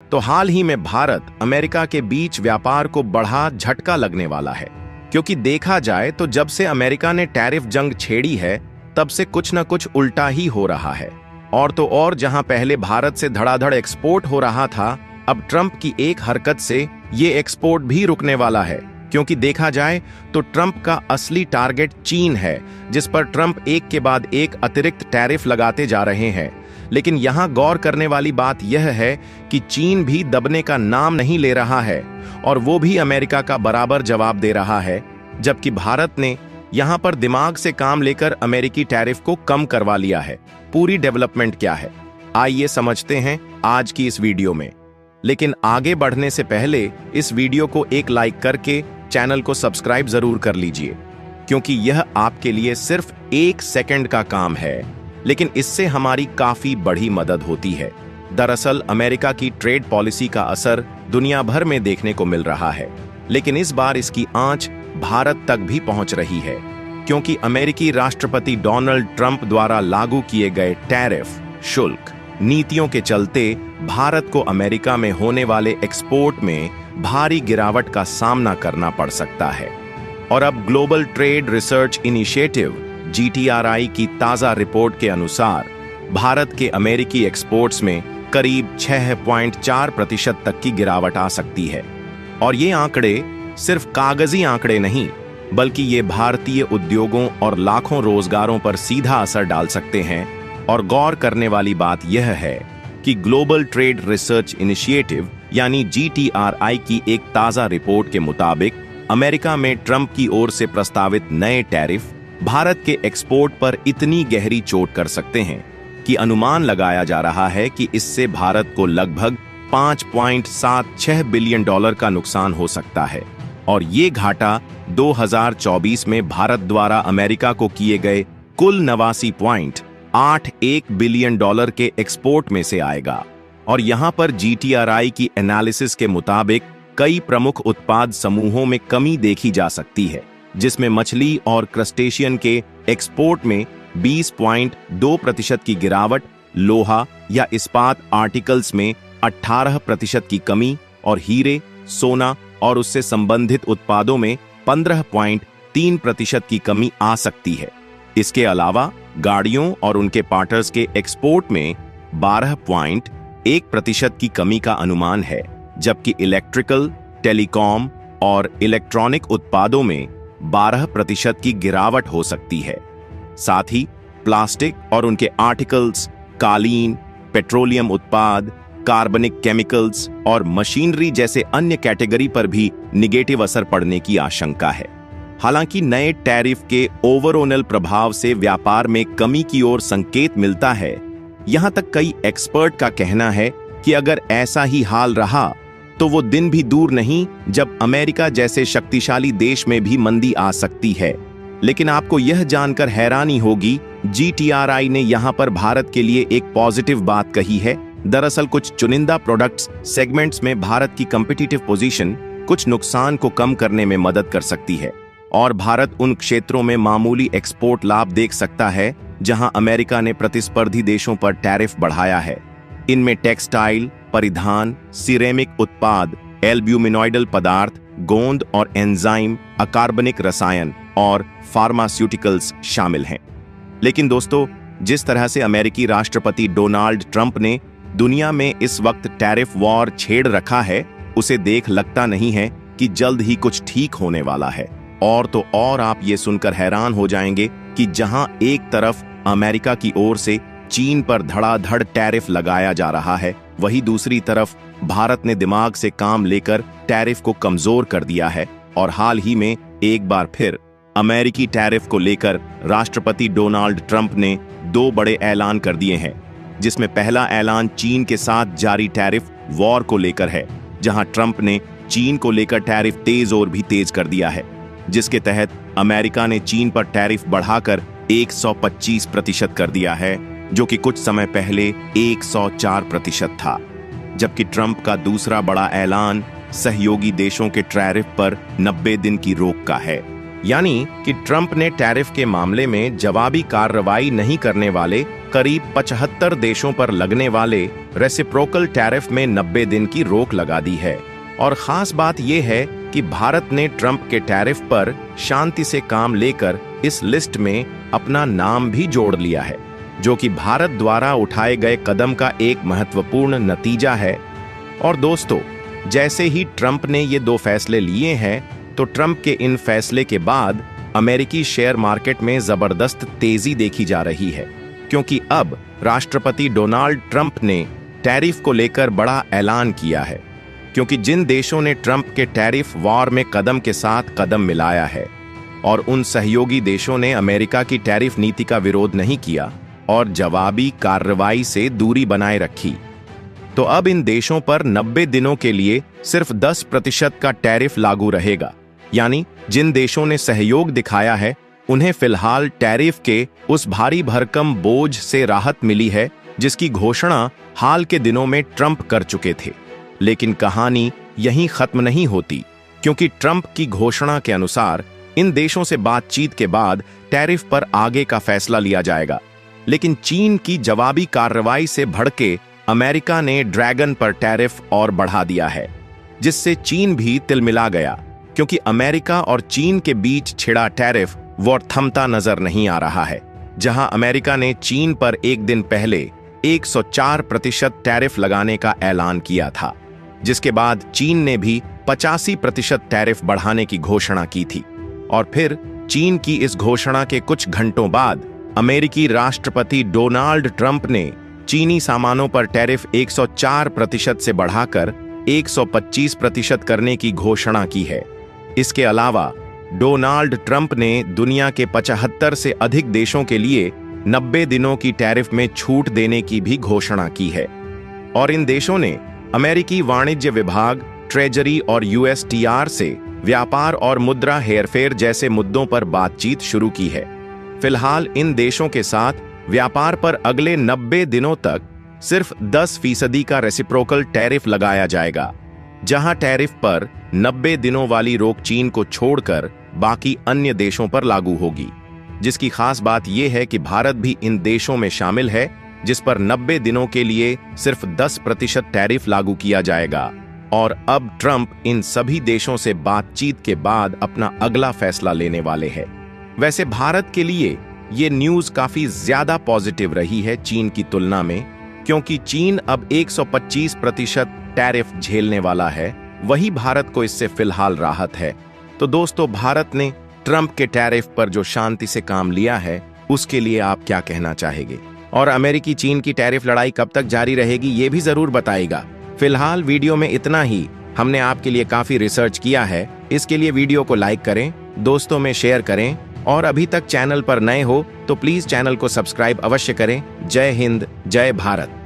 तो हाल ही में भारत अमेरिका के बीच व्यापार को बड़ा झटका लगने वाला है, क्योंकि देखा जाए तो जब से अमेरिका ने टैरिफ जंग छेड़ी है तब से कुछ न कुछ उल्टा ही हो रहा है। और तो और जहां पहले भारत से धड़ाधड़ एक्सपोर्ट हो रहा था, अब ट्रंप की एक हरकत से ये एक्सपोर्ट भी रुकने वाला है। क्योंकि देखा जाए तो ट्रंप का असली टारगेट चीन है, जिस पर ट्रंप एक के बाद एक अतिरिक्त टैरिफ लगाते जा रहे हैं। लेकिन यहां गौर करने वाली बात यह है कि चीन भी दबने का नाम नहीं ले रहा है और वो भी अमेरिका का बराबर जवाब दे रहा है, जबकि भारत ने यहां पर दिमाग से काम लेकर अमेरिकी टैरिफ को कम करवा लिया है। पूरी डेवलपमेंट क्या है, आइए समझते हैं आज की इस वीडियो में। लेकिन आगे बढ़ने से पहले इस वीडियो को एक लाइक करके चैनल को सब्सक्राइब जरूर कर लीजिए, क्योंकि यह आपके लिए सिर्फ 1 सेकंड का काम है, लेकिन इससे हमारी काफी बड़ी मदद होती है। दरअसल अमेरिका की ट्रेड पॉलिसी का असर दुनिया भर में देखने को मिल रहा है, लेकिन इस बार इसकी आंच भारत तक भी पहुंच रही है, क्योंकि अमेरिकी राष्ट्रपति डोनाल्ड ट्रंप द्वारा लागू किए गए टैरिफ शुल्क नीतियों के चलते भारत को अमेरिका में होने वाले एक्सपोर्ट में भारी गिरावट का सामना करना पड़ सकता है। और अब global trade research initiative GTRI की ताजा रिपोर्ट के अनुसार भारत के अमेरिकी एक्सपोर्ट्स में करीब 6.4% तक की गिरावट आ सकती है। और ये आंकड़े सिर्फ कागजी आंकड़े नहीं, बल्कि ये भारतीय उद्योगों और लाखों रोजगारों पर सीधा असर डाल सकते हैं। और गौर करने वाली बात यह है कि ग्लोबल ट्रेड रिसर्च इनिशिएटिव यानी GTRI की एक ताजा रिपोर्ट के मुताबिक अमेरिका में ट्रंप की ओर से प्रस्तावित नए टैरिफ भारत के एक्सपोर्ट पर इतनी गहरी चोट कर सकते हैं कि अनुमान लगाया जा रहा है कि इससे भारत को लगभग $5.76 बिलियन का नुकसान हो सकता है। और ये घाटा 2024 में भारत द्वारा अमेरिका को किए गए कुल 89.81 बिलियन के एक्सपोर्ट में से आएगा। और यहां पर GTRI की एनालिसिस के मुताबिक कई प्रमुख उत्पाद समूहों में कमी देखी जा सकती है, जिसमें मछली और क्रस्टेशियन के एक्सपोर्ट में 20.2% की गिरावट, लोहा या इस्पात आर्टिकल्स में 18% की कमी और हीरे, सोना और उससे संबंधित उत्पादों में 15.3% की कमी आ सकती है। इसके अलावा गाड़ियों और उनके पार्ट्स के एक्सपोर्ट में 12.1% की कमी का अनुमान है, जबकि इलेक्ट्रिकल, टेलीकॉम और इलेक्ट्रॉनिक उत्पादों में 12% की गिरावट हो सकती है। साथ ही प्लास्टिक और उनके आर्टिकल्स, कालीन, पेट्रोलियम उत्पाद, कार्बनिक केमिकल्स और मशीनरी जैसे अन्य कैटेगरी पर भी निगेटिव असर पड़ने की आशंका है। हालांकि नए टैरिफ के ओवरऑल प्रभाव से व्यापार में कमी की ओर संकेत मिलता है। यहां तक कई एक्सपर्ट का कहना है कि अगर ऐसा ही हाल रहा तो वो दिन भी दूर नहीं जब अमेरिका जैसे शक्तिशाली देश में भी मंदी आ सकती है। लेकिन आपको यह जानकर हैरानी होगी, GTRI ने यहां पर भारत के लिए एक पॉजिटिव बात कही है। दरअसल कुछ चुनिंदा प्रोडक्ट्स सेगमेंट्स में भारत की कॉम्पिटिटिव पोजीशन कुछ नुकसान को कम करने में मदद कर सकती है। और भारत उन क्षेत्रों में मामूली एक्सपोर्ट लाभ देख सकता है जहां अमेरिका ने प्रतिस्पर्धी देशों पर टैरिफ बढ़ाया है। इनमें टेक्सटाइल, परिधान, सिरेमिक उत्पाद, एल्ब्यूमिनॉइडल पदार्थ, गोंद और एंजाइम, अकार्बनिक रसायन और फार्मास्यूटिकल्स शामिल हैं। लेकिन दोस्तों, जिस तरह से अमेरिकी राष्ट्रपति डोनाल्ड ट्रंप ने दुनिया में इस वक्त टैरिफ वॉर छेड़ रखा है, उसे देख लगता नहीं है कि जल्द ही कुछ ठीक होने वाला है। और तो और आप ये सुनकर हैरान हो जाएंगे कि जहां एक तरफ अमेरिका की ओर से चीन पर धड़ाधड़ टैरिफ लगाया जा रहा है, वहीं दूसरी तरफ भारत ने दिमाग से काम लेकर टैरिफ को कमजोर कर दिया है। और हाल ही में एक बार फिर अमेरिकी टैरिफ को लेकर राष्ट्रपति डोनाल्ड ट्रंप ने 2 बड़े ऐलान कर दिए हैं, जिसमें पहला ऐलान चीन के साथ जारी टैरिफ वॉर को लेकर है, जहां ट्रंप ने चीन को लेकर टैरिफ तेज और भी तेज कर दिया है, जिसके तहत अमेरिका ने चीन पर टैरिफ बढ़ाकर 125% कर दिया है, जो कि कुछ समय पहले 104% था। जबकि ट्रंप का दूसरा बड़ा ऐलान सहयोगी देशों के टैरिफ पर 90 दिन की रोक का है, यानी कि ट्रंप ने टैरिफ के मामले में जवाबी कार्रवाई नहीं करने वाले करीब 75 देशों पर लगने वाले रेसिप्रोकल टैरिफ में 90 दिन की रोक लगा दी है। और खास बात यह है कि भारत ने ट्रंप के टैरिफ पर शांति से काम लेकर इस लिस्ट में अपना नाम भी जोड़ लिया है, जो कि भारत द्वारा उठाए गए कदम का एक महत्वपूर्ण नतीजा है। और दोस्तों, जैसे ही ट्रंप ने ये 2 फैसले लिए हैं, तो ट्रंप के इन फैसले के बाद अमेरिकी शेयर मार्केट में जबरदस्त तेजी देखी जा रही है, क्योंकि अब राष्ट्रपति डोनाल्ड ट्रंप ने टैरिफ को लेकर बड़ा ऐलान किया है। क्योंकि जिन देशों ने ट्रंप के टैरिफ वॉर में कदम के साथ कदम मिलाया है और उन सहयोगी देशों ने अमेरिका की टैरिफ नीति का विरोध नहीं किया और जवाबी कार्रवाई से दूरी बनाए रखी, तो अब इन देशों पर 90 दिनों के लिए सिर्फ 10% का टैरिफ लागू रहेगा। यानी जिन देशों ने सहयोग दिखाया है, उन्हें फिलहाल टैरिफ के उस भारी भरकम बोझ से राहत मिली है जिसकी घोषणा हाल के दिनों में ट्रंप कर चुके थे। लेकिन कहानी यहीं खत्म नहीं होती, क्योंकि ट्रंप की घोषणा के अनुसार इन देशों से बातचीत के बाद टैरिफ पर आगे का फैसला लिया जाएगा। लेकिन चीन की जवाबी कार्रवाई से भड़के अमेरिका ने ड्रैगन पर टैरिफ और बढ़ा दिया है, जिससे चीन भी तिलमिला गया, क्योंकि अमेरिका और चीन के बीच छिड़ा टैरिफ वॉर थमता नजर नहीं आ रहा है। जहां अमेरिका ने चीन पर एक दिन पहले 104% टैरिफ लगाने का ऐलान किया था, जिसके बाद चीन ने भी 85% टैरिफ बढ़ाने की घोषणा की थी। और फिर चीन की इस घोषणा के कुछ घंटों बाद अमेरिकी राष्ट्रपति डोनाल्ड ट्रंप ने चीनी सामानों पर टैरिफ 104% से बढ़ाकर 125% करने की घोषणा की है। इसके अलावा डोनाल्ड ट्रंप ने दुनिया के 75 से अधिक देशों के लिए 90 दिनों की टैरिफ में छूट देने की भी घोषणा की है। और इन देशों ने अमेरिकी वाणिज्य विभाग, ट्रेजरी और USTR से व्यापार और मुद्रा हेरफेर जैसे मुद्दों पर बातचीत शुरू की है। फिलहाल इन देशों के साथ व्यापार पर अगले 90 दिनों तक सिर्फ 10% का रेसिप्रोकल टैरिफ लगाया जाएगा, जहां टैरिफ पर 90 दिनों वाली रोक चीन को छोड़कर बाकी अन्य देशों पर लागू होगी। जिसकी खास बात यह है कि भारत भी इन देशों में शामिल है, जिस पर 90 दिनों के लिए सिर्फ 10% टैरिफ लागू किया जाएगा। और अब ट्रंप इन सभी देशों से बातचीत के बाद अपना अगला फैसला लेने वाले हैं। वैसे भारत के लिए ये न्यूज़ काफी ज्यादा पॉजिटिव रही है चीन की तुलना में, क्योंकि चीन अब 125% टैरिफ झेलने वाला है, वही भारत को इससे फिलहाल राहत है। तो दोस्तों, भारत ने ट्रंप के टैरिफ पर जो शांति से काम लिया है, उसके लिए आप क्या कहना चाहेंगे? और अमेरिकी चीन की टैरिफ लड़ाई कब तक जारी रहेगी, ये भी जरूर बताइएगा। फिलहाल वीडियो में इतना ही। हमने आपके लिए काफी रिसर्च किया है, इसके लिए वीडियो को लाइक करें, दोस्तों में शेयर करें, और अभी तक चैनल पर नए हो तो प्लीज चैनल को सब्सक्राइब अवश्य करें। जय हिंद, जय भारत।